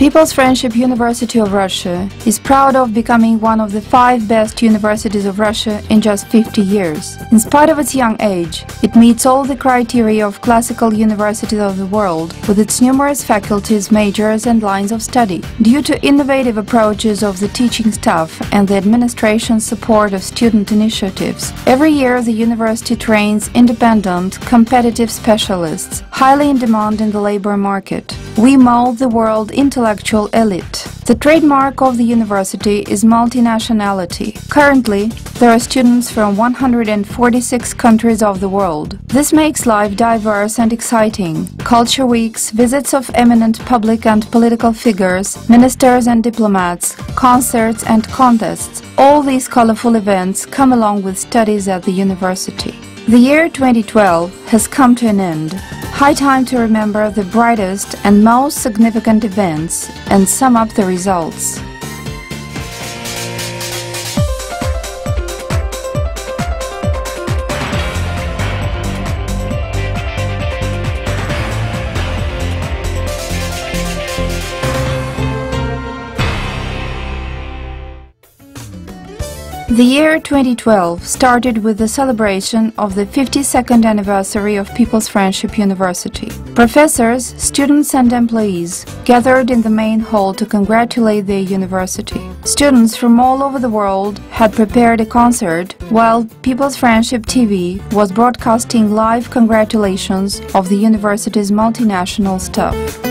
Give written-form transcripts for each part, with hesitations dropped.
People's Friendship University of Russia is proud of becoming one of the 5 best universities of Russia in just 50 years. In spite of its young age, it meets all the criteria of classical universities of the world, with its numerous faculties, majors and lines of study. Due to innovative approaches of the teaching staff and the administration's support of student initiatives, every year the university trains independent, competitive specialists, highly in demand in the labor market. We mold the world intellectual elite. The trademark of the university is multinationality. Currently, there are students from 146 countries of the world. This makes life diverse and exciting. Culture weeks, visits of eminent public and political figures, ministers and diplomats, concerts and contests, all these colorful events come along with studies at the university. The year 2012 has come to an end. High time to remember the brightest and most significant events and sum up the results. The year 2012 started with the celebration of the 52nd anniversary of People's Friendship University. Professors, students and employees gathered in the main hall to congratulate their university. Students from all over the world had prepared a concert, while People's Friendship TV was broadcasting live congratulations of the university's multinational staff.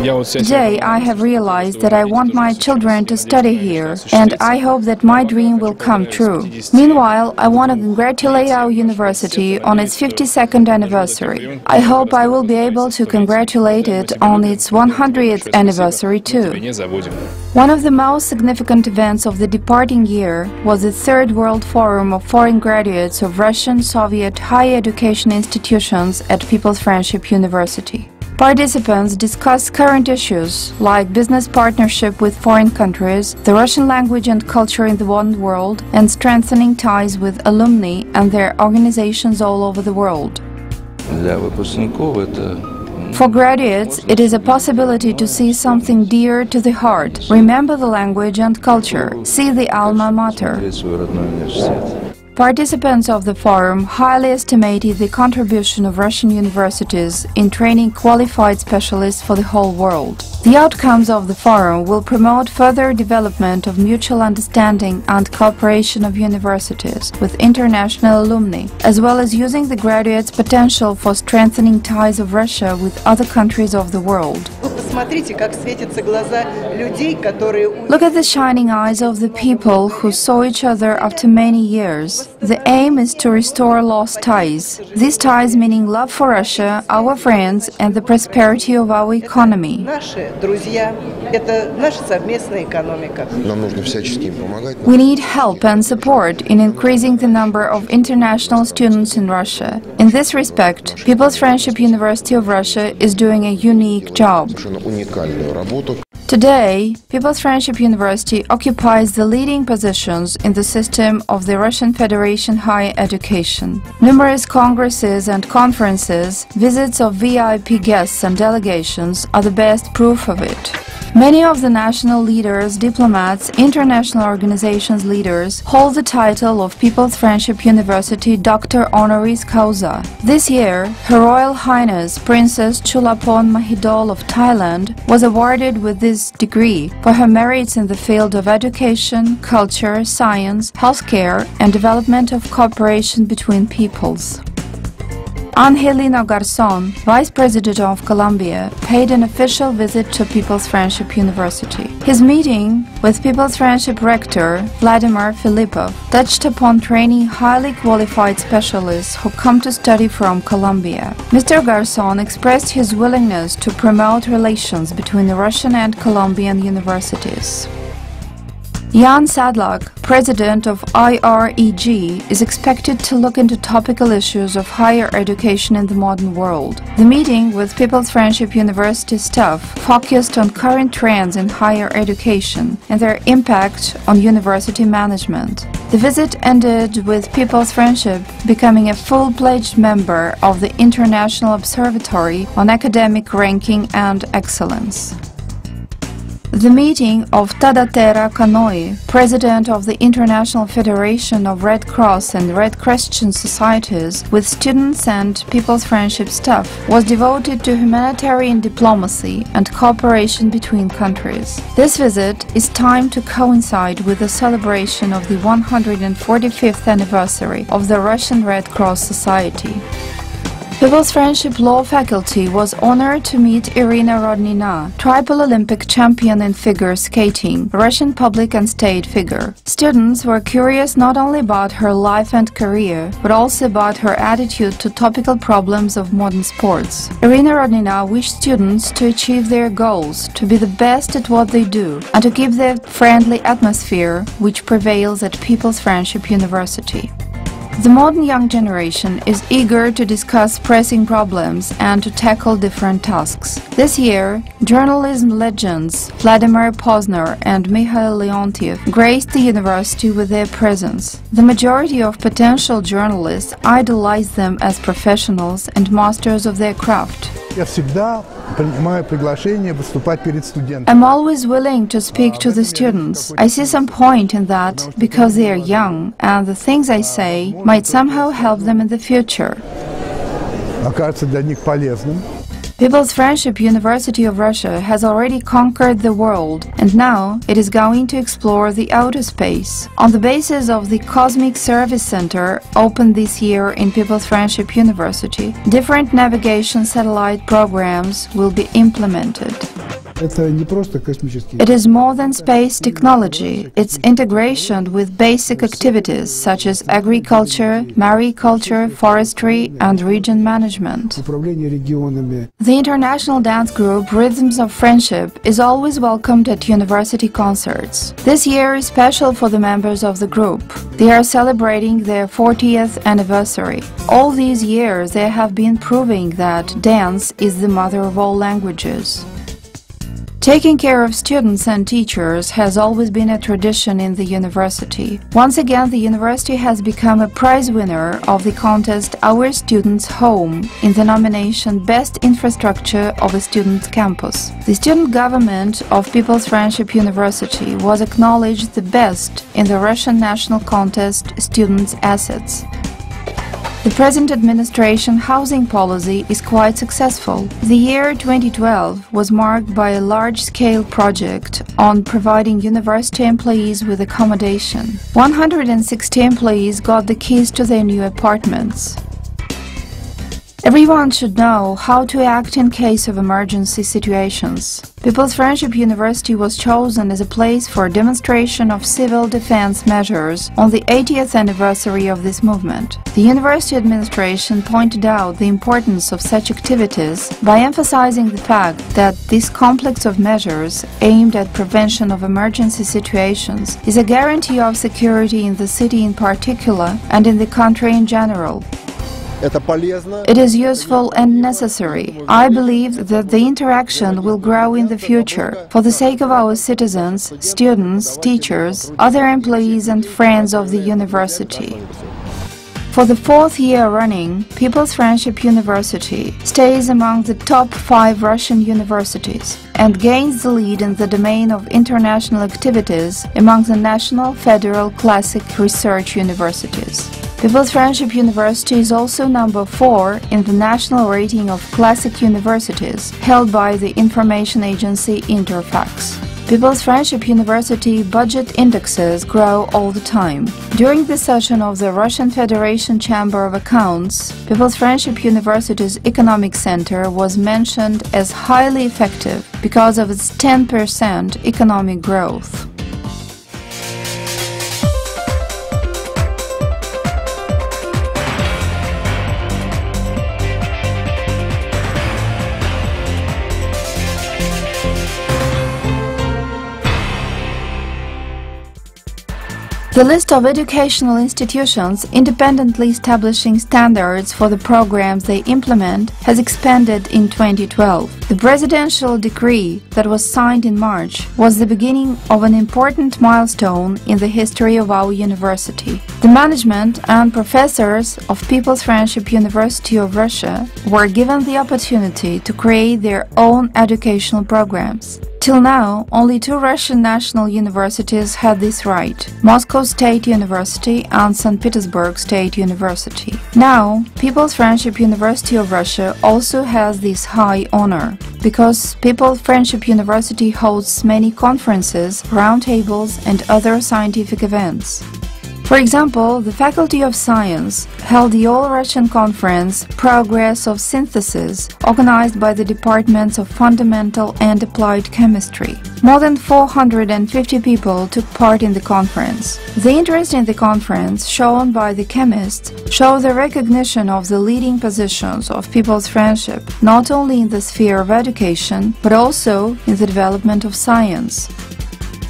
Today, I have realized that I want my children to study here, and I hope that my dream will come true. Meanwhile, I want to congratulate our university on its 52nd anniversary. I hope I will be able to congratulate it on its 100th anniversary too. One of the most significant events of the departing year was the Third World Forum of Foreign Graduates of Russian Soviet higher education institutions at People's Friendship University. Participants discussed current issues like business partnership with foreign countries, the Russian language and culture in the modern world, and strengthening ties with alumni and their organizations all over the world. For graduates, it is a possibility to see something dear to the heart, remember the language and culture, see the alma mater. Participants of the forum highly estimated the contribution of Russian universities in training qualified specialists for the whole world. The outcomes of the forum will promote further development of mutual understanding and cooperation of universities with international alumni, as well as using the graduates' potential for strengthening ties of Russia with other countries of the world. Look at the shining eyes of the people who saw each other after many years. The aim is to restore lost ties. These ties meaning love for Russia, our friends, and the prosperity of our economy. We need help and support in increasing the number of international students in Russia. In this respect, People's Friendship University of Russia is doing a unique job. Today, People's Friendship University occupies the leading positions in the system of the Russian Federation Higher Education. Numerous congresses and conferences, visits of VIP guests and delegations are the best proof of it. Many of the national leaders, diplomats, international organizations leaders hold the title of People's Friendship University Doctor Honoris Causa. This year, Her Royal Highness Princess Chulapon Mahidol of Thailand was awarded with this degree for her merits in the field of education, culture, science, healthcare, and development of cooperation between peoples. Angelino Garçon, Vice President of Colombia, paid an official visit to People's Friendship University. His meeting with People's Friendship Rector, Vladimir Filipov, touched upon training highly qualified specialists who come to study from Colombia. Mr. Garçon expressed his willingness to promote relations between the Russian and Colombian universities. Jan Sadlak, president of IREG, is expected to look into topical issues of higher education in the modern world. The meeting with People's Friendship University staff focused on current trends in higher education and their impact on university management. The visit ended with People's Friendship becoming a full-fledged member of the International Observatory on Academic Ranking and Excellence. The meeting of Tadatera Kanoi, president of the International Federation of Red Cross and Red Christian Societies, with students and People's Friendship staff, was devoted to humanitarian diplomacy and cooperation between countries. This visit is timed to coincide with the celebration of the 145th anniversary of the Russian Red Cross Society. People's Friendship Law faculty was honored to meet Irina Rodnina, triple Olympic champion in figure skating, Russian public and state figure. Students were curious not only about her life and career, but also about her attitude to topical problems of modern sports. Irina Rodnina wished students to achieve their goals, to be the best at what they do, and to keep the friendly atmosphere which prevails at People's Friendship University. The modern young generation is eager to discuss pressing problems and to tackle different tasks. This year, journalism legends Vladimir Posner and Mikhail Leontiev graced the university with their presence. The majority of potential journalists idolize them as professionals and masters of their craft. I'm always willing to speak to the students. I see some point in that because they are young and the things I say might somehow help them in the future. People's Friendship University of Russia has already conquered the world, and now it is going to explore the outer space. On the basis of the Cosmic Service Center, opened this year in People's Friendship University, different navigation satellite programs will be implemented. It is more than space technology. It's integration with basic activities such as agriculture, mariculture, forestry, and region management. The international dance group Rhythms of Friendship is always welcomed at university concerts. This year is special for the members of the group. They are celebrating their 40th anniversary. All these years they have been proving that dance is the mother of all languages. Taking care of students and teachers has always been a tradition in the university. Once again, the university has become a prize winner of the contest Our Students' Home in the nomination Best Infrastructure of a Student Campus. The student government of People's Friendship University was acknowledged the best in the Russian national contest Students' Assets. The present administration housing policy is quite successful. The year 2012 was marked by a large-scale project on providing university employees with accommodation. 160 employees got the keys to their new apartments. Everyone should know how to act in case of emergency situations. People's Friendship University was chosen as a place for demonstration of civil defense measures on the 80th anniversary of this movement. The university administration pointed out the importance of such activities by emphasizing the fact that this complex of measures aimed at prevention of emergency situations is a guarantee of security in the city in particular and in the country in general. It is useful and necessary. I believe that the interaction will grow in the future for the sake of our citizens, students, teachers, other employees and friends of the university. For the fourth year running, People's Friendship University stays among the top 5 Russian universities and gains the lead in the domain of international activities among the national, federal, classic research universities. People's Friendship University is also number 4 in the national rating of classic universities held by the information agency Interfax. People's Friendship University budget indexes grow all the time. During the session of the Russian Federation Chamber of Accounts, People's Friendship University's Economic Center was mentioned as highly effective because of its 10% economic growth. The list of educational institutions independently establishing standards for the programs they implement has expanded in 2012. The presidential decree that was signed in March was the beginning of an important milestone in the history of our university. The management and professors of People's Friendship University of Russia were given the opportunity to create their own educational programs. Till now, only two Russian national universities had this right: Moscow State University and St. Petersburg State University. Now, People's Friendship University of Russia also has this high honor, because People's Friendship University hosts many conferences, roundtables, and other scientific events. For example, the Faculty of Science held the All-Russian Conference Progress of Synthesis, organized by the Departments of Fundamental and Applied Chemistry. More than 450 people took part in the conference. The interest in the conference shown by the chemists shows the recognition of the leading positions of people's friendship, not only in the sphere of education, but also in the development of science.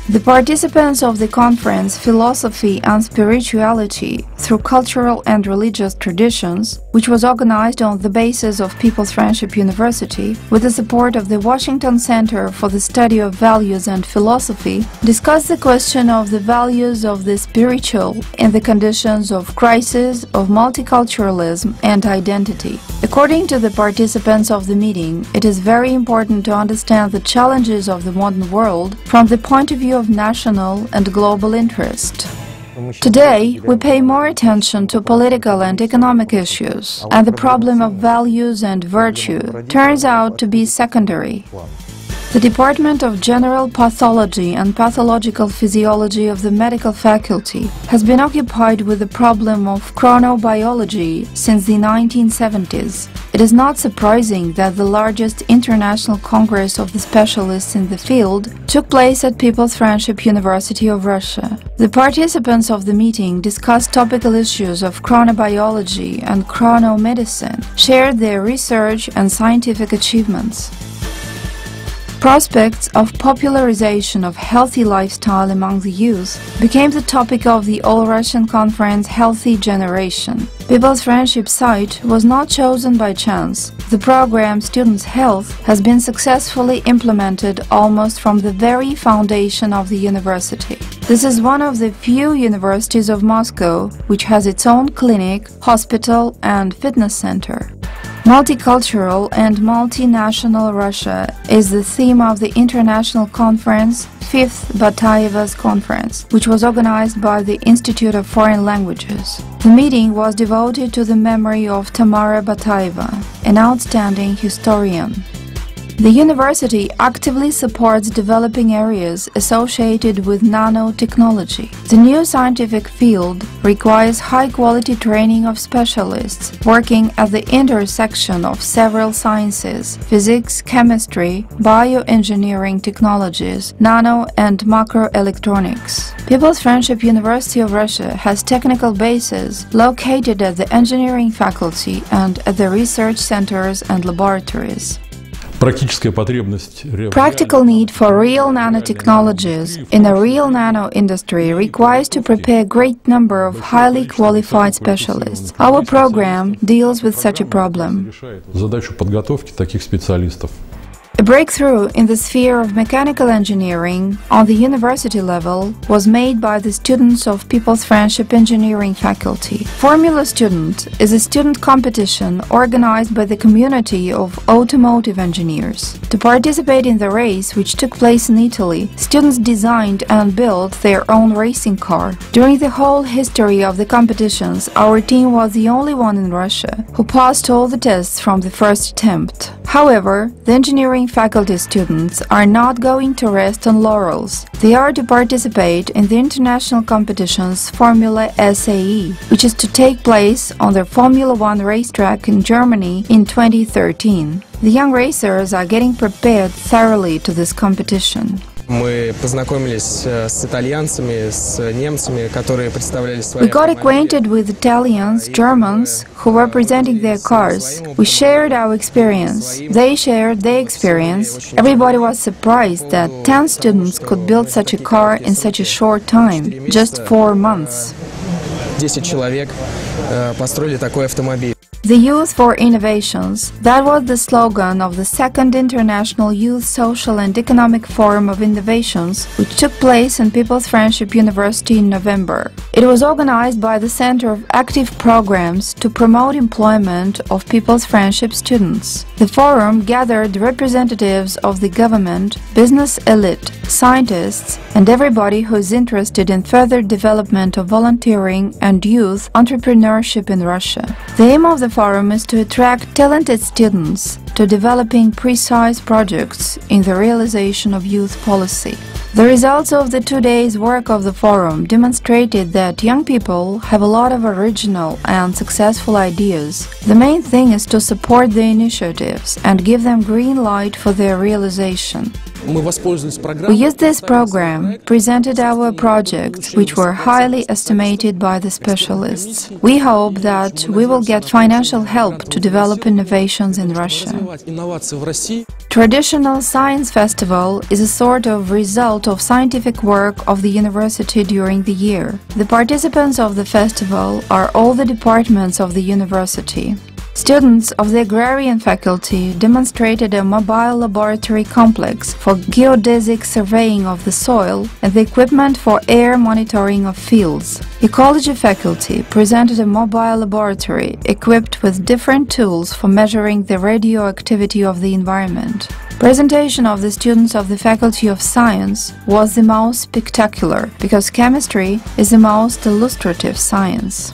The participants of the conference Philosophy and Spirituality through Cultural and Religious Traditions, which was organized on the basis of People's Friendship University with the support of the Washington Center for the Study of Values and Philosophy, discussed the question of the values of the spiritual in the conditions of crisis, of multiculturalism and identity. According to the participants of the meeting, it is very important to understand the challenges of the modern world from the point of view of national and global interest. Today, we pay more attention to political and economic issues, and the problem of values and virtue turns out to be secondary. The Department of General Pathology and Pathological Physiology of the Medical Faculty has been occupied with the problem of chronobiology since the 1970s. It is not surprising that the largest international congress of the specialists in the field took place at People's Friendship University of Russia. The participants of the meeting discussed topical issues of chronobiology and chronomedicine, shared their research and scientific achievements. Prospects of popularization of healthy lifestyle among the youth became the topic of the All-Russian Conference Healthy Generation. People's Friendship site was not chosen by chance. The program Students' Health has been successfully implemented almost from the very foundation of the university. This is one of the few universities of Moscow which has its own clinic, hospital, and fitness center. Multicultural and multinational Russia is the theme of the international conference, 5th Batayeva's Conference, which was organized by the Institute of Foreign Languages. The meeting was devoted to the memory of Tamara Batayeva, an outstanding historian. The university actively supports developing areas associated with nanotechnology. The new scientific field requires high-quality training of specialists working at the intersection of several sciences: physics, chemistry, bioengineering technologies, nano and macroelectronics. People's Friendship University of Russia has technical bases located at the engineering faculty and at the research centers and laboratories. Practical need for real nanotechnologies in a real nano industry requires to prepare a great number of highly qualified specialists. Our program deals with such a problem. A breakthrough in the sphere of mechanical engineering on the university level was made by the students of People's Friendship Engineering faculty. Formula Student is a student competition organized by the community of automotive engineers. To participate in the race, which took place in Italy, students designed and built their own racing car. During the whole history of the competitions, our team was the only one in Russia who passed all the tests from the first attempt. However, the engineering faculty students are not going to rest on laurels. They are to participate in the international competition's Formula SAE, which is to take place on the Formula 1 racetrack in Germany in 2013. The young racers are getting prepared thoroughly to this competition. Мы познакомились с итальянцами, с немцами, которые представляли свои We got автомобили. acquainted with Italians, Germans, who were presenting their cars. We shared our experience. They shared their experience. Everybody was surprised that 10 students could build such a car in such a short time, just 4 months. 10 человек построили такой автомобиль. The Youth for Innovations. That was the slogan of the Second International Youth Social and Economic Forum of Innovations, which took place in People's Friendship University in November. It was organized by the Center of Active Programs to promote employment of People's Friendship students. The forum gathered representatives of the government, business elite, scientists, and everybody who is interested in further development of volunteering and youth entrepreneurship in Russia. The aim of the forum is to attract talented students to developing precise projects in the realization of youth policy. The results of the 2 days' work of the forum demonstrated that young people have a lot of original and successful ideas. The main thing is to support the initiatives and give them green light for their realization. We used this program, presented our projects, which were highly estimated by the specialists. We hope that we will get financial help to develop innovations in Russia. Traditional Science Festival is a sort of result of scientific work of the university during the year. The participants of the festival are all the departments of the university. Students of the agrarian faculty demonstrated a mobile laboratory complex for geodesic surveying of the soil and the equipment for air monitoring of fields. Ecology faculty presented a mobile laboratory equipped with different tools for measuring the radioactivity of the environment. Presentation of the students of the Faculty of Science was the most spectacular, because chemistry is the most illustrative science.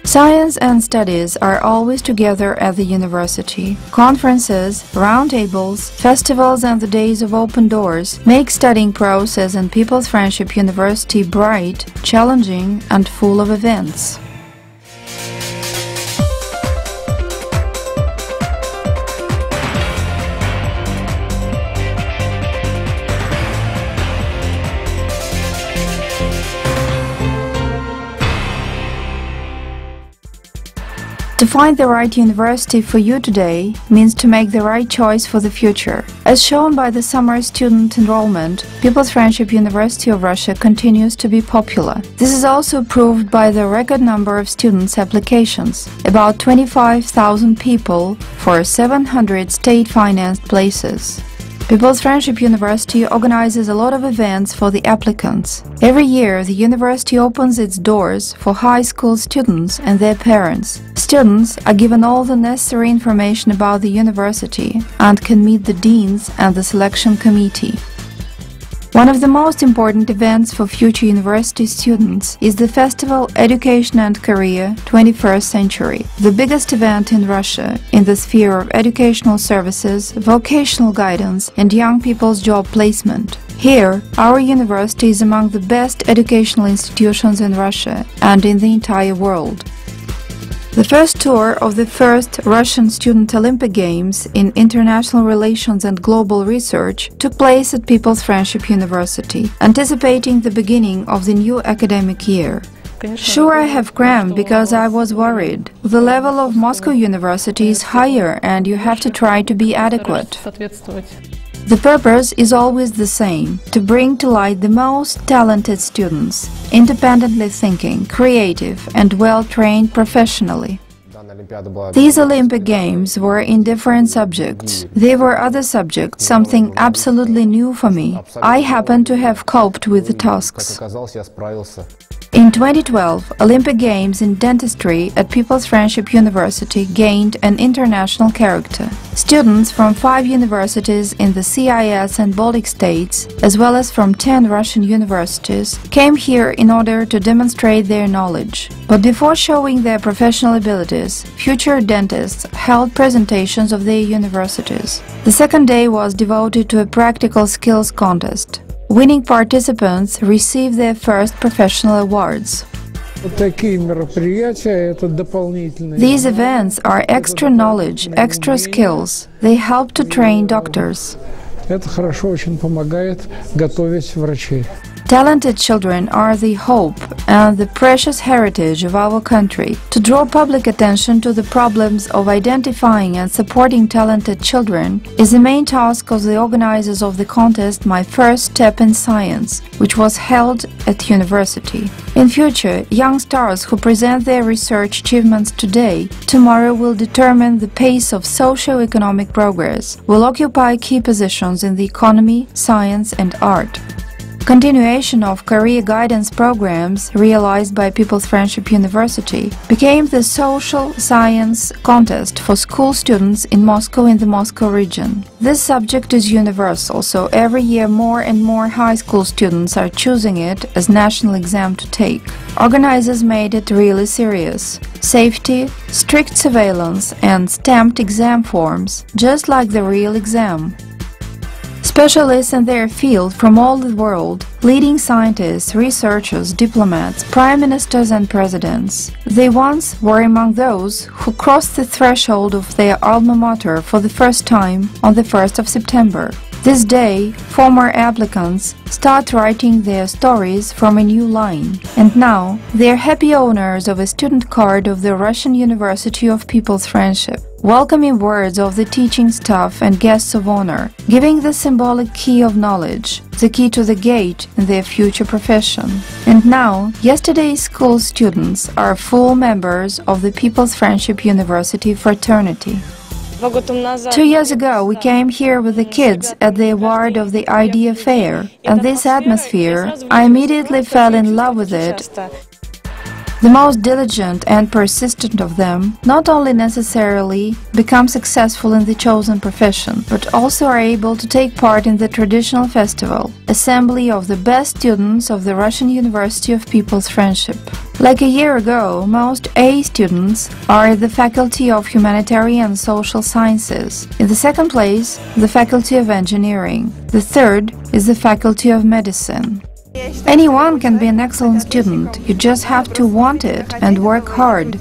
Science and studies are always together at the university. Conferences, roundtables, festivals and the days of open doors make studying process in People's Friendship University bright, challenging and full of events. To find the right university for you today means to make the right choice for the future. As shown by the summer student enrollment, People's Friendship University of Russia continues to be popular. This is also proved by the record number of students' applications, about 25,000 people for 700 state-financed places. People's Friendship University organizes a lot of events for the applicants. Every year, the university opens its doors for high school students and their parents. Students are given all the necessary information about the university and can meet the deans and the selection committee. One of the most important events for future university students is the festival Education and Career 21st Century, the biggest event in Russia in the sphere of educational services, vocational guidance and young people's job placement. Here, our university is among the best educational institutions in Russia and in the entire world. The first tour of the first Russian Student Olympic Games in International Relations and Global Research took place at People's Friendship University, anticipating the beginning of the new academic year. Sure, I have crammed because I was worried. The level of Moscow University is higher and you have to try to be adequate. The purpose is always the same, to bring to light the most talented students, independently thinking, creative and well-trained professionally. These Olympic Games were in different subjects. They were other subjects, something absolutely new for me. I happen to have coped with the tasks. In 2012, Olympic Games in Dentistry at People's Friendship University gained an international character. Students from 5 universities in the CIS and Baltic states, as well as from 10 Russian universities, came here in order to demonstrate their knowledge. But before showing their professional abilities, future dentists held presentations of their universities. The second day was devoted to a practical skills contest. Winning participants receive their first professional awards. These events are extra knowledge, extra skills. They help to train doctors. Это хорошо очень помогает готовить врачей. Talented children are the hope and the precious heritage of our country. To draw public attention to the problems of identifying and supporting talented children is the main task of the organizers of the contest My First Step in Science, which was held at university. In future, young stars who present their research achievements today, tomorrow will determine the pace of socio-economic progress, will occupy key positions in the economy, science and art. Continuation of career guidance programs realized by People's Friendship University became the social science contest for school students in Moscow in the Moscow region. This subject is universal, so every year more and more high school students are choosing it as national exam to take. Organizers made it really serious. Safety, strict surveillance and stamped exam forms, just like the real exam. Specialists in their field from all the world, leading scientists, researchers, diplomats, prime ministers and presidents. They once were among those who crossed the threshold of their alma mater for the first time on the 1st of September. This day, former applicants start writing their stories from a new line, and now they are happy owners of a student card of the Russian University of People's Friendship. Welcoming words of the teaching staff and guests of honor, giving the symbolic key of knowledge, the key to the gate in their future profession. And now, yesterday's school students are full members of the People's Friendship University fraternity. 2 years ago, we came here with the kids at the award of the Idea Fair, and this atmosphere, I immediately fell in love with it. The most diligent and persistent of them not only necessarily become successful in the chosen profession, but also are able to take part in the traditional festival, assembly of the best students of the Russian University of People's Friendship. Like a year ago, most A students are at the Faculty of Humanitarian and Social Sciences. In the second place, the Faculty of Engineering. The third is the Faculty of Medicine. Anyone can be an excellent student, you just have to want it and work hard.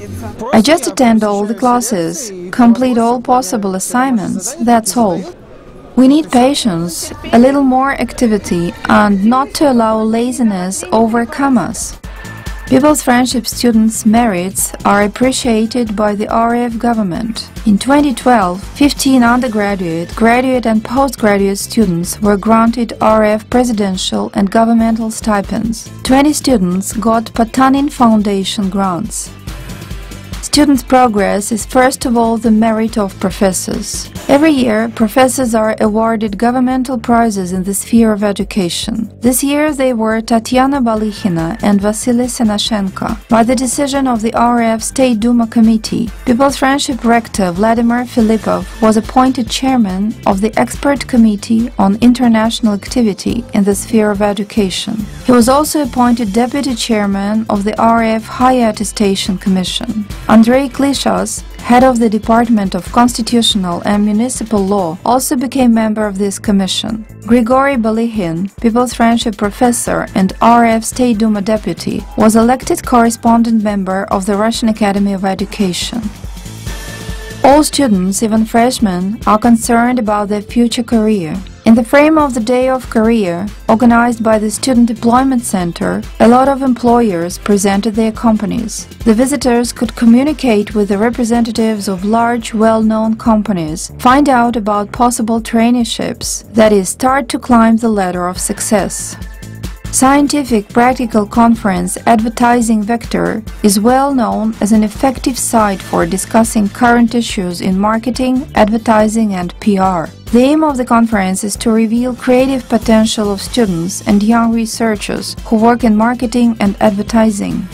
I just attend all the classes, complete all possible assignments, that's all. We need patience, a little more activity, and not to allow laziness overcome us. People's Friendship students' merits are appreciated by the RF government. In 2012, 15 undergraduate, graduate and postgraduate students were granted RF presidential and governmental stipends. 20 students got Potanin Foundation grants. Students' progress is first of all the merit of professors. Every year, professors are awarded governmental prizes in the sphere of education. This year they were Tatiana Balykhina and Vasily Senashenko. By the decision of the RF State Duma Committee, People's Friendship Rector Vladimir Filipov was appointed chairman of the Expert Committee on International Activity in the sphere of education. He was also appointed deputy chairman of the RF Higher Attestation Commission. Andrei Klishas, head of the Department of Constitutional and Municipal Law, also became member of this commission. Grigory Balikhin, People's Friendship professor and RF State Duma deputy, was elected correspondent member of the Russian Academy of Education. All students, even freshmen, are concerned about their future career. In the frame of the Day of Career, organized by the Student Employment Center, a lot of employers presented their companies. The visitors could communicate with the representatives of large, well-known companies, find out about possible traineeships, that is, start to climb the ladder of success. Scientific Practical Conference Advertising Vector is well known as an effective site for discussing current issues in marketing, advertising and PR. The aim of the conference is to reveal creative potential of students and young researchers who work in marketing and advertising.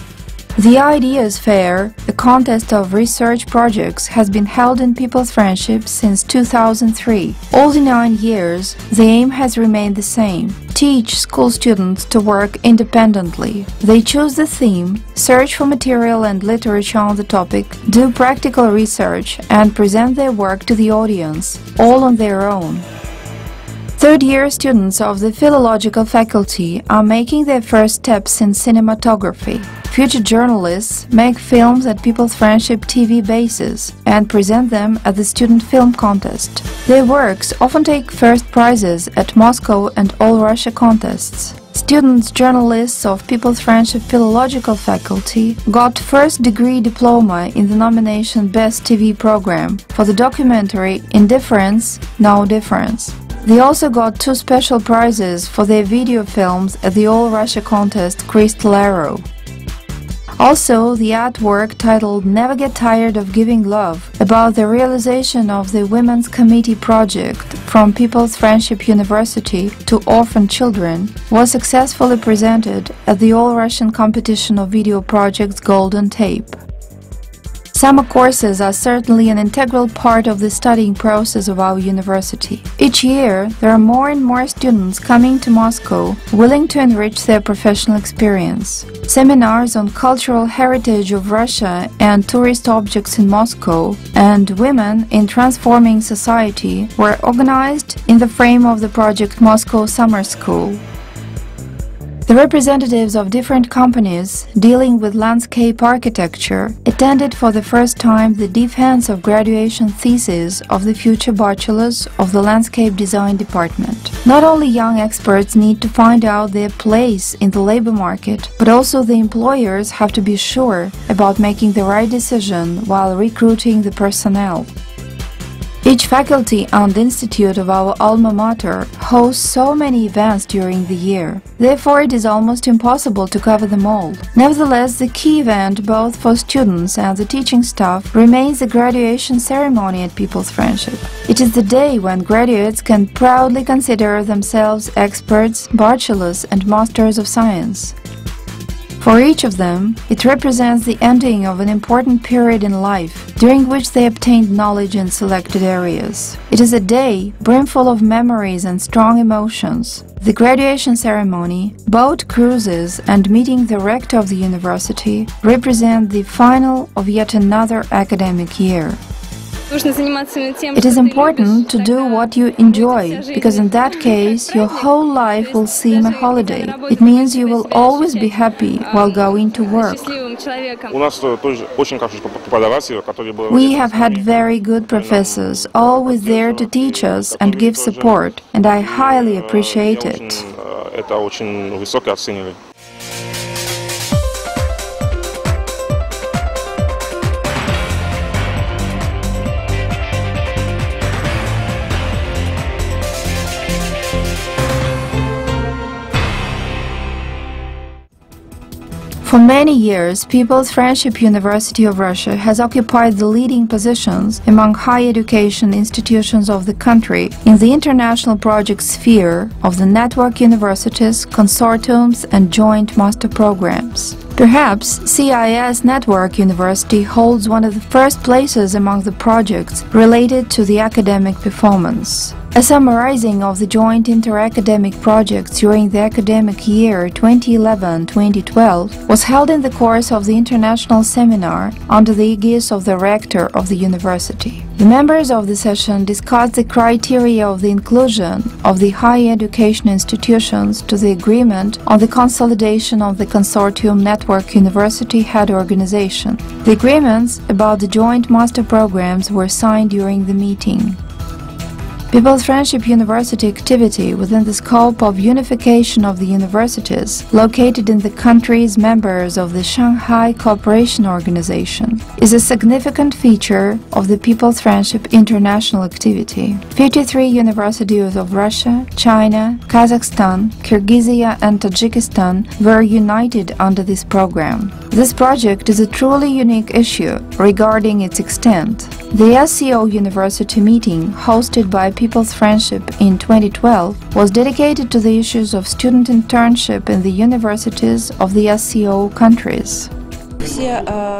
The Ideas Fair, a contest of research projects, has been held in People's Friendship since 2003. All the 9 years, the aim has remained the same: teach school students to work independently. They choose the theme, search for material and literature on the topic, do practical research, and present their work to the audience, all on their own. Third-year students of the Philological faculty are making their first steps in cinematography. future journalists make films at People's Friendship TV bases and present them at the student film contest. Their works often take first prizes at Moscow and All Russia contests. Students, journalists of People's Friendship Philological faculty got first-degree diploma in the nomination Best TV Program for the documentary Indifference, No Difference. They also got 2 special prizes for their video films at the All Russia contest Crystal Arrow. Also, the artwork titled Never Get Tired of Giving Love, about the realization of the Women's Committee project from People's Friendship University to orphan children, was successfully presented at the All-Russian Competition of Video Projects Golden Tape. Summer courses are certainly an integral part of the studying process of our university. Each year, there are more and more students coming to Moscow willing to enrich their professional experience. Seminars on cultural heritage of Russia and tourist objects in Moscow and women in transforming society were organized in the frame of the project Moscow Summer School. The representatives of different companies dealing with landscape architecture attended for the first time the defense of graduation thesis of the future bachelors of the landscape design department. Not only young experts need to find out their place in the labor market, but also the employers have to be sure about making the right decision while recruiting the personnel. Each faculty and institute of our alma mater hosts so many events during the year. Therefore, it is almost impossible to cover them all. Nevertheless, the key event both for students and the teaching staff remains the graduation ceremony at People's Friendship. It is the day when graduates can proudly consider themselves experts, bachelors and masters of science. For each of them, it represents the ending of an important period in life, during which they obtained knowledge in selected areas. It is a day brimful of memories and strong emotions. The graduation ceremony, boat cruises and meeting the rector of the university represent the final of yet another academic year. It is important to do what you enjoy, because in that case your whole life will seem a holiday. It means you will always be happy while going to work. We have had very good professors, always there to teach us and give support, and I highly appreciate it. For many years, People's Friendship University of Russia has occupied the leading positions among higher education institutions of the country in the international project sphere of the network universities, consortiums and joint master programs. Perhaps CIS Network University holds one of the first places among the projects related to the academic performance. A summarizing of the joint inter-academic projects during the academic year 2011-2012 was held in the course of the international seminar under the aegis of the rector of the university. The members of the session discussed the criteria of the inclusion of the higher education institutions to the agreement on the consolidation of the consortium network university head organization. The agreements about the joint master programs were signed during the meeting. People's Friendship University activity within the scope of unification of the universities located in the countries members of the Shanghai Cooperation Organization is a significant feature of the People's Friendship international activity. 53 universities of Russia, China, Kazakhstan, Kyrgyzia and Tajikistan were united under this program. This project is a truly unique issue regarding its extent. The SCO University meeting, hosted by People's Friendship in 2012, was dedicated to the issues of student internship in the universities of the SCO countries.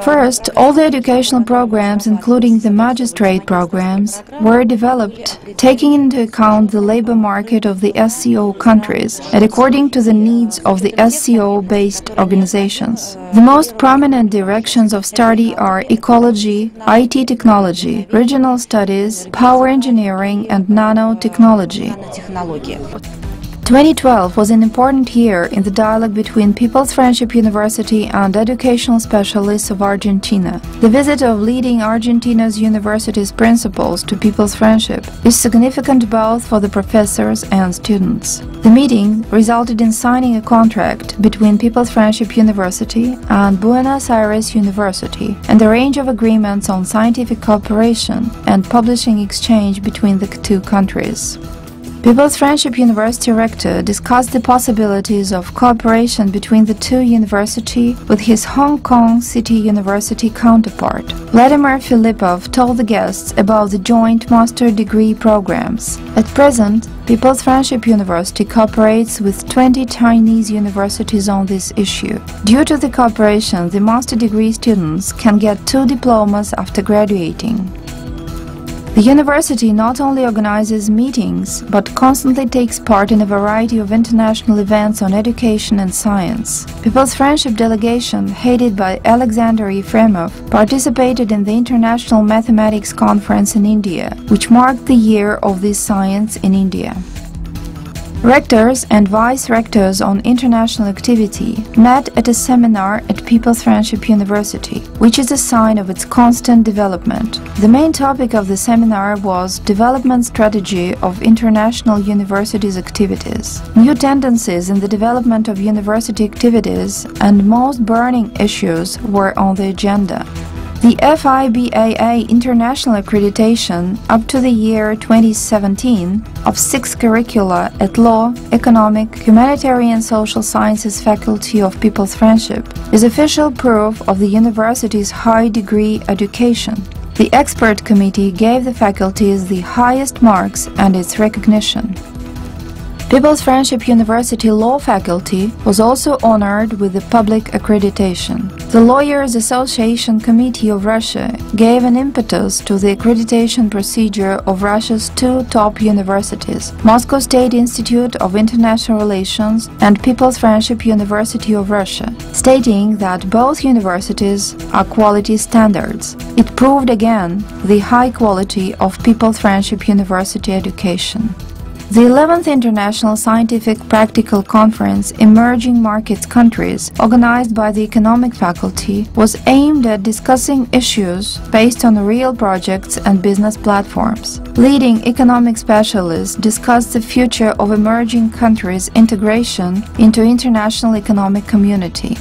First, all the educational programs, including the magistrate programs, were developed taking into account the labor market of the SCO countries and according to the needs of the SCO-based organizations. The most prominent directions of study are ecology, IT technology, regional studies, power engineering and nanotechnology. 2012 was an important year in the dialogue between People's Friendship University and educational specialists of Argentina. The visit of leading Argentina's university's principals to People's Friendship is significant both for the professors and students. The meeting resulted in signing a contract between People's Friendship University and Buenos Aires University and a range of agreements on scientific cooperation and publishing exchange between the two countries. People's Friendship University rector discussed the possibilities of cooperation between the two universities with his Hong Kong City University counterpart. Vladimir Filippov told the guests about the joint master degree programs. At present, People's Friendship University cooperates with 20 Chinese universities on this issue. Due to the cooperation, the master degree students can get 2 diplomas after graduating. The university not only organizes meetings, but constantly takes part in a variety of international events on education and science. People's Friendship delegation, headed by Alexander Efremov, participated in the International Mathematics Conference in India, which marked the year of this science in India. Rectors and vice-rectors on international activity met at a seminar at People's Friendship University, which is a sign of its constant development. The main topic of the seminar was Development Strategy of International Universities Activities. New tendencies in the development of university activities and most burning issues were on the agenda. The FIBAA International Accreditation up to the year 2017 of 6 curricula at Law, Economic, Humanitarian and Social Sciences Faculty of People's Friendship is official proof of the university's high degree education. The expert committee gave the faculties the highest marks and its recognition. People's Friendship University Law faculty was also honored with the public accreditation. The Lawyers Association Committee of Russia gave an impetus to the accreditation procedure of Russia's 2 top universities, Moscow State Institute of International Relations and People's Friendship University of Russia, stating that both universities are quality standards. It proved again the high quality of People's Friendship University education. The 11th International Scientific Practical Conference Emerging Markets Countries, organized by the Economic Faculty, was aimed at discussing issues based on real projects and business platforms. Leading economic specialists discussed the future of emerging countries' integration into international economic community.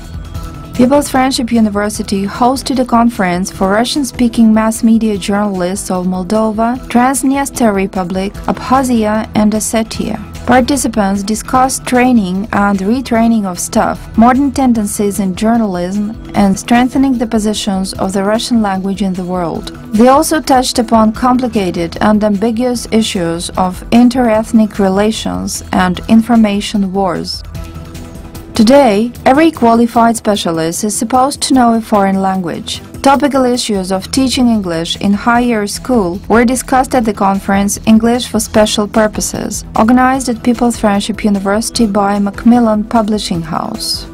People's Friendship University hosted a conference for Russian-speaking mass media journalists of Moldova, Transnistria Republic, Abkhazia and Ossetia. Participants discussed training and retraining of staff, modern tendencies in journalism, and strengthening the positions of the Russian language in the world. They also touched upon complicated and ambiguous issues of inter-ethnic relations and information wars. Today, every qualified specialist is supposed to know a foreign language. Topical issues of teaching English in higher school were discussed at the conference English for Special Purposes, organized at People's Friendship University by Macmillan Publishing House.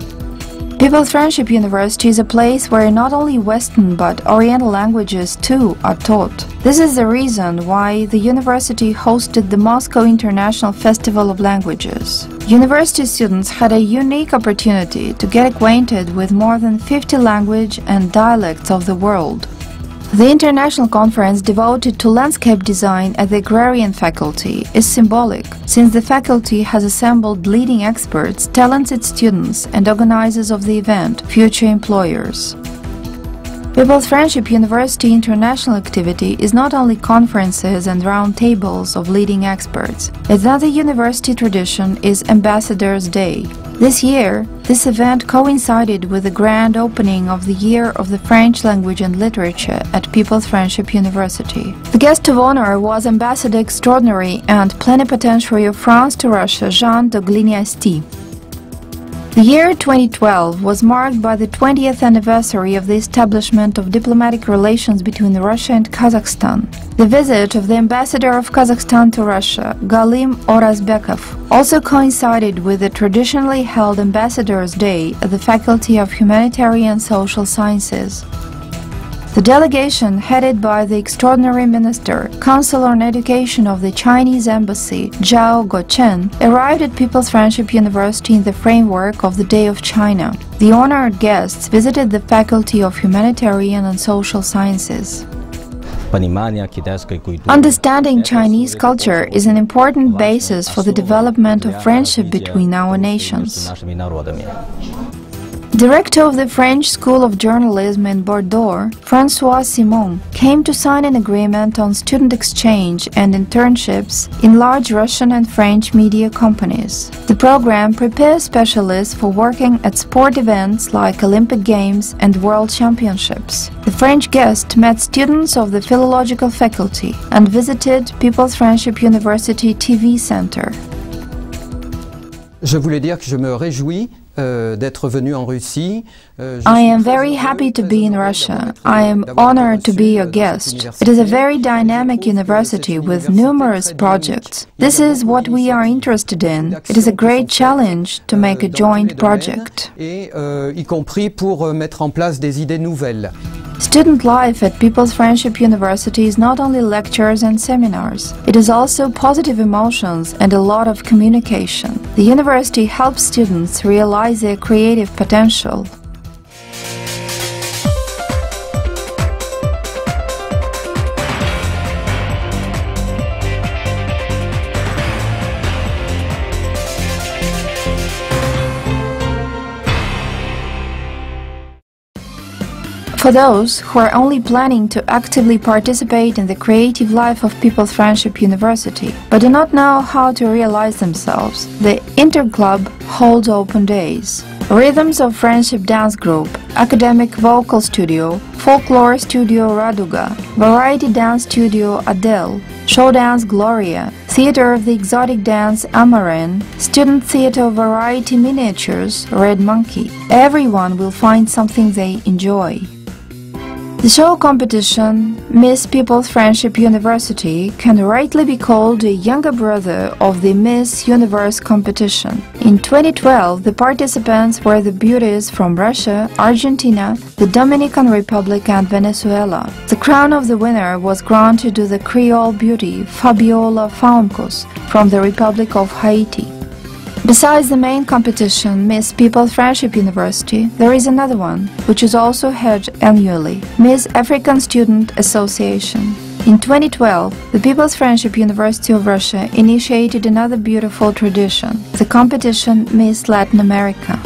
People's Friendship University is a place where not only Western but Oriental languages too are taught. This is the reason why the university hosted the Moscow International Festival of Languages. University students had a unique opportunity to get acquainted with more than 50 languages and dialects of the world. The international conference devoted to landscape design at the Agrarian faculty is symbolic, since the faculty has assembled leading experts, talented students and organizers of the event, future employers. People's Friendship University international activity is not only conferences and roundtables of leading experts. Another university tradition is Ambassadors' Day. This year, this event coincided with the grand opening of the Year of the French Language and Literature at People's Friendship University. The guest of honor was Ambassador Extraordinary and Plenipotentiary of France to Russia, Jean de Gliniasti. The year 2012 was marked by the 20th anniversary of the establishment of diplomatic relations between Russia and Kazakhstan. The visit of the ambassador of Kazakhstan to Russia, Galim Orazbekov, also coincided with the traditionally held Ambassadors' Day at the Faculty of Humanitarian and Social Sciences. The delegation, headed by the extraordinary minister, Council on Education of the Chinese Embassy, Zhao Guochen, arrived at People's Friendship University in the framework of the Day of China. The honored guests visited the Faculty of Humanitarian and Social Sciences. Understanding Chinese culture is an important basis for the development of friendship between our nations. Director of the French School of Journalism in Bordeaux, François Simon, came to sign an agreement on student exchange and internships in large Russian and French media companies. The program prepares specialists for working at sport events like Olympic Games and World Championships. The French guest met students of the Philological Faculty and visited People's Friendship University TV Center. Je voulais dire que je me réjouis d'être venu en Russie. I am very happy to be in Russia. I am honored to be your guest. It is a very dynamic university with numerous projects. This is what we are interested in. It is a great challenge to make a joint project. Y compris pour mettre en place des idées nouvelles. Student life at People's Friendship University is not only lectures and seminars. It is also positive emotions and a lot of communication. The university helps students realize their creative potential. For those who are only planning to actively participate in the creative life of People's Friendship University, but do not know how to realize themselves, the Interclub holds open days. Rhythms of Friendship Dance Group, Academic Vocal Studio, Folklore Studio Raduga, Variety Dance Studio Adele, Show Dance Gloria, Theater of the Exotic Dance Amaran, Student Theater Variety Miniatures Red Monkey. Everyone will find something they enjoy. The show competition, Miss People's Friendship University, can rightly be called a younger brother of the Miss Universe competition. In 2012, the participants were the beauties from Russia, Argentina, the Dominican Republic and Venezuela. The crown of the winner was granted to the Creole beauty Fabiola Faumcos from the Republic of Haiti. Besides the main competition, Miss People's Friendship University, there is another one, which is also held annually, Miss African Student Association. In 2012, the People's Friendship University of Russia initiated another beautiful tradition, the competition Miss Latin America.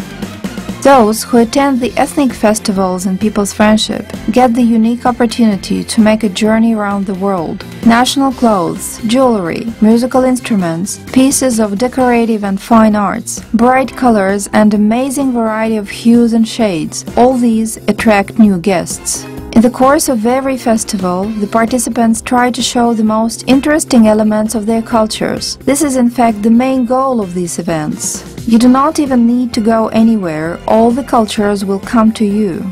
Those who attend the ethnic festivals in People's Friendship get the unique opportunity to make a journey around the world. National clothes, jewelry, musical instruments, pieces of decorative and fine arts, bright colors and amazing variety of hues and shades, all these attract new guests. In the course of every festival, the participants try to show the most interesting elements of their cultures. This is in fact the main goal of these events. You do not even need to go anywhere, all the cultures will come to you.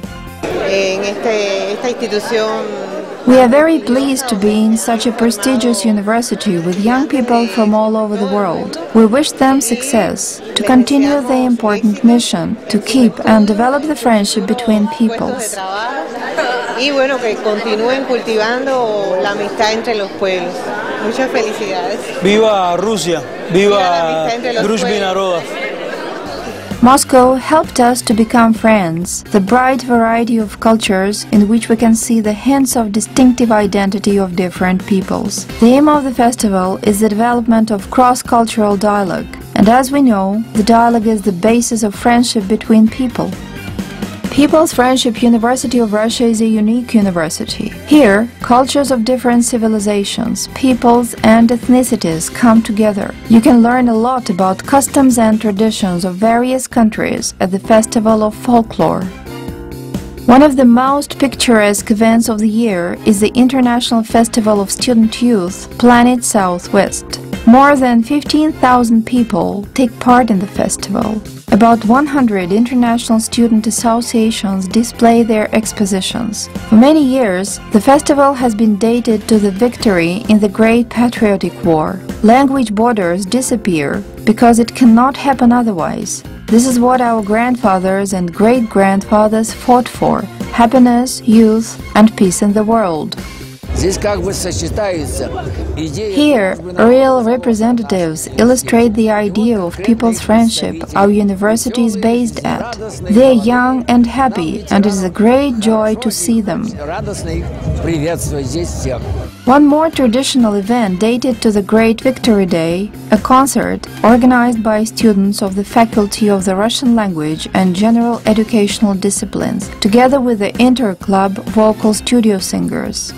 We are very pleased to be in such a prestigious university with young people from all over the world. We wish them success, to continue their important mission, to keep and develop the friendship between peoples. Y bueno, que continúen cultivando la amistad entre los pueblos. Muchas felicidades. Viva Rusia, viva Družba naroda. Moscow helped us to become friends, the bright variety of cultures in which we can see the hints of distinctive identity of different peoples. The aim of the festival is the development of cross-cultural dialogue, and as we know, the dialogue is the basis of friendship between people. People's Friendship University of Russia is a unique university. Here, cultures of different civilizations, peoples and ethnicities come together. You can learn a lot about customs and traditions of various countries at the Festival of Folklore. One of the most picturesque events of the year is the International Festival of Student Youth, Planet Southwest. More than 15,000 people take part in the festival. About 100 international student associations display their expositions. For many years, the festival has been dated to the victory in the Great Patriotic War. Language borders disappear because it cannot happen otherwise. This is what our grandfathers and great-grandfathers fought for, happiness, youth, and peace in the world. Here, real representatives illustrate the idea of people's friendship our university is based at. They are young and happy, and it is a great joy to see them. One more traditional event dated to the Great Victory Day, a concert organized by students of the Faculty of the Russian Language and General Educational Disciplines, together with the Inter-Club vocal studio singers.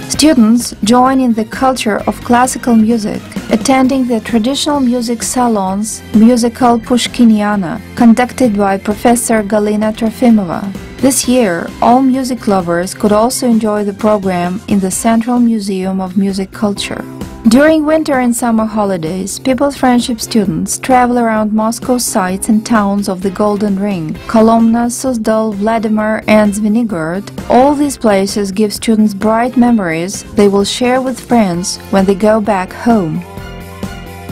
Students join in the culture of classical music, attending the traditional music salons Musical Pushkiniana, conducted by Professor Galina Trofimova. This year, all music lovers could also enjoy the program in the Central Museum of Music Culture. During winter and summer holidays, People's Friendship students travel around Moscow's sites and towns of the Golden Ring, Kolomna, Suzdal, Vladimir, and Zvenigorod. All these places give students bright memories they will share with friends when they go back home.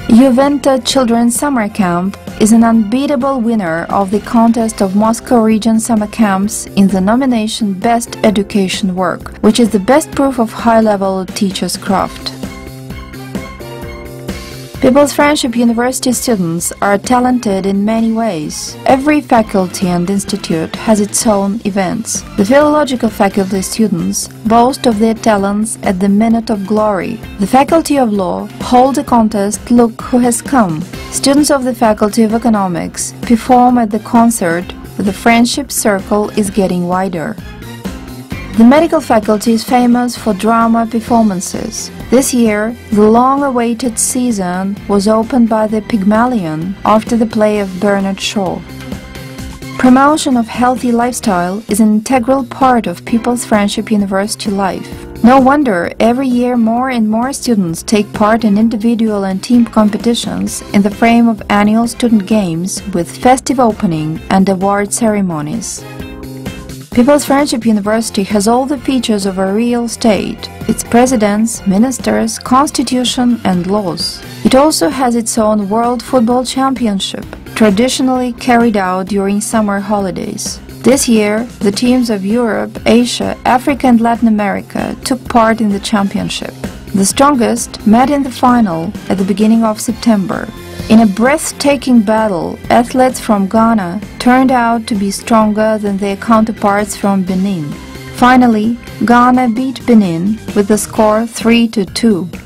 Juventa Children's Summer Camp is an unbeatable winner of the contest of Moscow region summer camps in the nomination Best Education Work, which is the best proof of high-level teacher's craft. People's Friendship University students are talented in many ways. Every faculty and institute has its own events. The philological faculty students boast of their talents at the Minute of Glory. The Faculty of Law holds a contest Look Who Has Come. Students of the Faculty of Economics perform at the concert The Friendship Circle is Getting Wider. The medical faculty is famous for drama performances. This year, the long-awaited season was opened by the Pygmalion after the play of Bernard Shaw. Promotion of healthy lifestyle is an integral part of People's Friendship University life. No wonder every year more and more students take part in individual and team competitions in the frame of annual student games with festive opening and award ceremonies. People's Friendship University has all the features of a real state, its presidents, ministers, constitution and laws. It also has its own World Football Championship, traditionally carried out during summer holidays. This year, the teams of Europe, Asia, Africa and Latin America took part in the championship. The strongest met in the final at the beginning of September. In a breathtaking battle, athletes from Ghana turned out to be stronger than their counterparts from Benin. Finally, Ghana beat Benin with the score 3-2.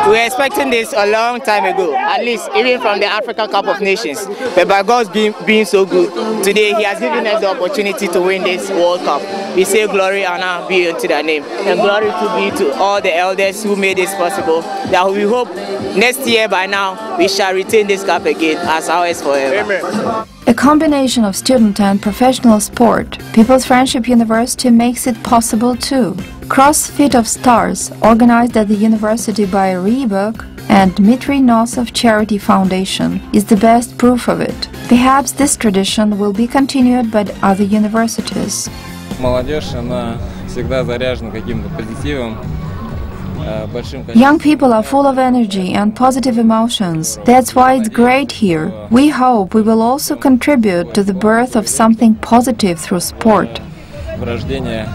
We were expecting this a long time ago, at least even from the African Cup of Nations. But by God's being so good, today He has given us the opportunity to win this World Cup. We say glory and honor be unto their name. And glory to be to all the elders who made this possible. That we hope next year by now we shall retain this cup again as ours forever. Amen. A combination of student and professional sport, People's Friendship University makes it possible too. CrossFit of Stars, organized at the university by Reebok and Dmitry Nosov Charity Foundation, is the best proof of it. Perhaps this tradition will be continued by other universities. Молодежь, она всегда заряжена каким-то позитивом. Young people are full of energy and positive emotions. That's why it's great here. We hope we will also contribute to the birth of something positive through sport. Врождение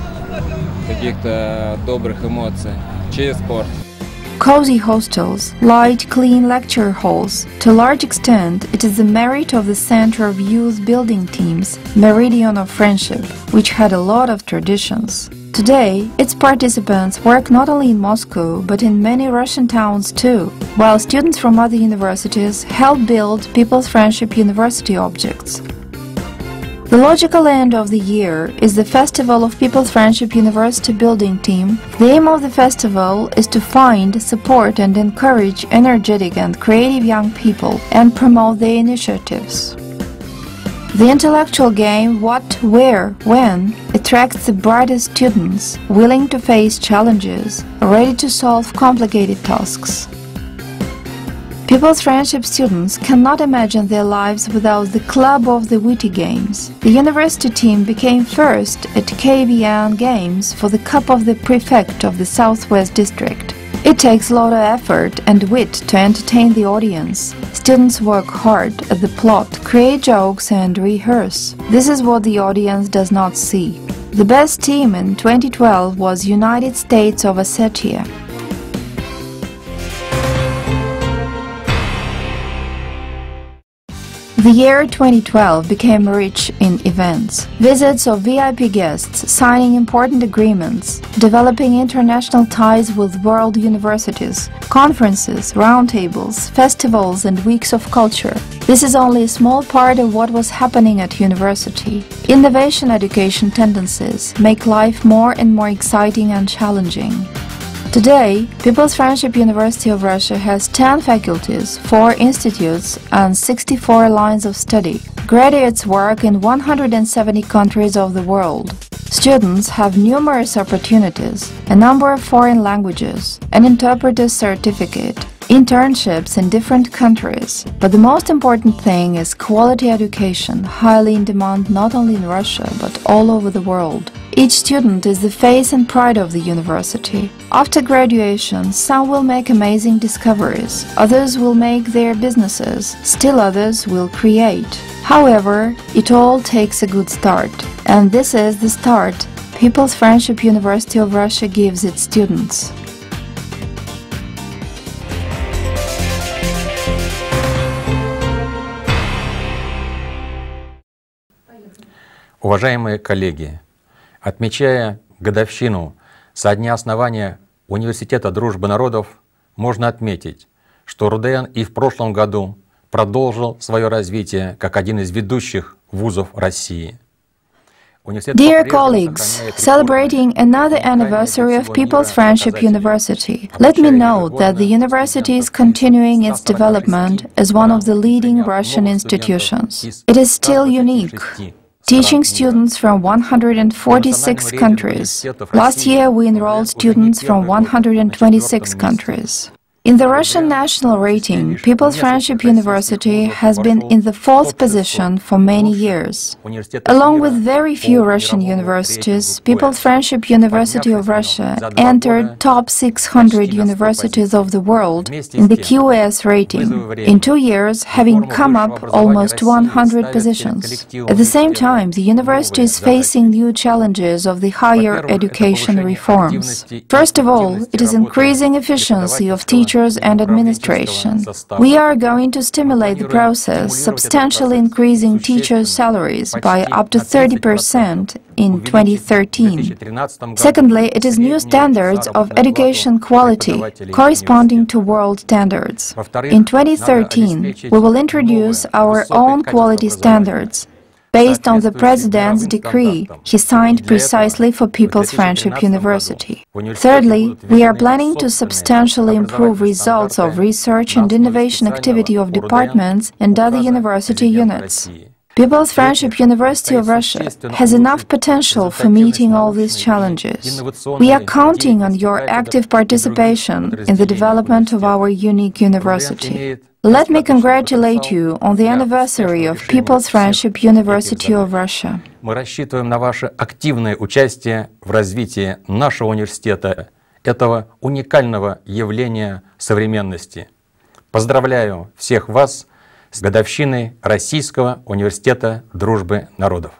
каких-то добрых эмоций через спорт. Cozy hostels, light, clean lecture halls. To a large extent, it is the merit of the Center of Youth Building Teams, Meridian of Friendship, which had a lot of traditions. Today, its participants work not only in Moscow, but in many Russian towns too, while students from other universities help build People's Friendship University objects. The logical end of the year is the Festival of People's Friendship University Building Team. The aim of the festival is to find, support and encourage energetic and creative young people and promote their initiatives. The intellectual game What, Where, When attracts the brightest students, willing to face challenges, ready to solve complicated tasks. People's Friendship students cannot imagine their lives without the Club of the Witty Games. The university team became first at KVN Games for the Cup of the Prefect of the Southwest District. It takes a lot of effort and wit to entertain the audience. Students work hard at the plot, create jokes and rehearse. This is what the audience does not see. The best team in 2012 was United States of Ossetia. The year 2012 became rich in events. Visits of VIP guests, signing important agreements, developing international ties with world universities, conferences, roundtables, festivals and weeks of culture. This is only a small part of what was happening at university. Innovation education tendencies make life more and more exciting and challenging. Today, People's Friendship University of Russia has 10 faculties, 4 institutes, and 64 lines of study. Graduates work in 170 countries of the world. Students have numerous opportunities, a number of foreign languages, an interpreter's certificate, internships in different countries. But the most important thing is quality education, highly in demand not only in Russia but all over the world. Each student is the face and pride of the university. After graduation, some will make amazing discoveries, others will make their businesses, still others will create. However, it all takes a good start. And this is the start People's Friendship University of Russia gives its students. Уважаемые коллеги, отмечая годовщину со дня основания Университета дружбы народов, можно отметить, что РУДН и в прошлом году продолжил свое развитие как один из ведущих вузов России. Dear colleagues, celebrating another anniversary of People's Friendship University, let me note that the university is continuing its development as one of the leading Russian institutions. It is still unique, teaching students from 146 countries. Last year we enrolled students from 126 countries. In the Russian national rating, People's Friendship University has been in the 4th position for many years. Along with very few Russian universities, People's Friendship University of Russia entered top 600 universities of the world in the QS rating, in 2 years having come up almost 100 positions. At the same time, the university is facing new challenges of the higher education reforms. First of all, it is increasing efficiency of teachers and administration. We are going to stimulate the process, substantially increasing teachers' salaries by up to 30% in 2013. Secondly, it is new standards of education quality, corresponding to world standards. In 2013, we will introduce our own quality standards, based on the President's decree he signed precisely for People's Friendship University. Thirdly, we are planning to substantially improve results of research and innovation activity of departments and other university units. People's Friendship University of Russia has enough potential for meeting all these challenges. We are counting on your active participation in the development of our unique university. Let me congratulate you on the anniversary of People's Friendship University of Russia. Мы рассчитываем на ваше активное участие в развитии нашего университета, этого уникального явления современности. Поздравляю всех вас с годовщиной Российского университета дружбы народов.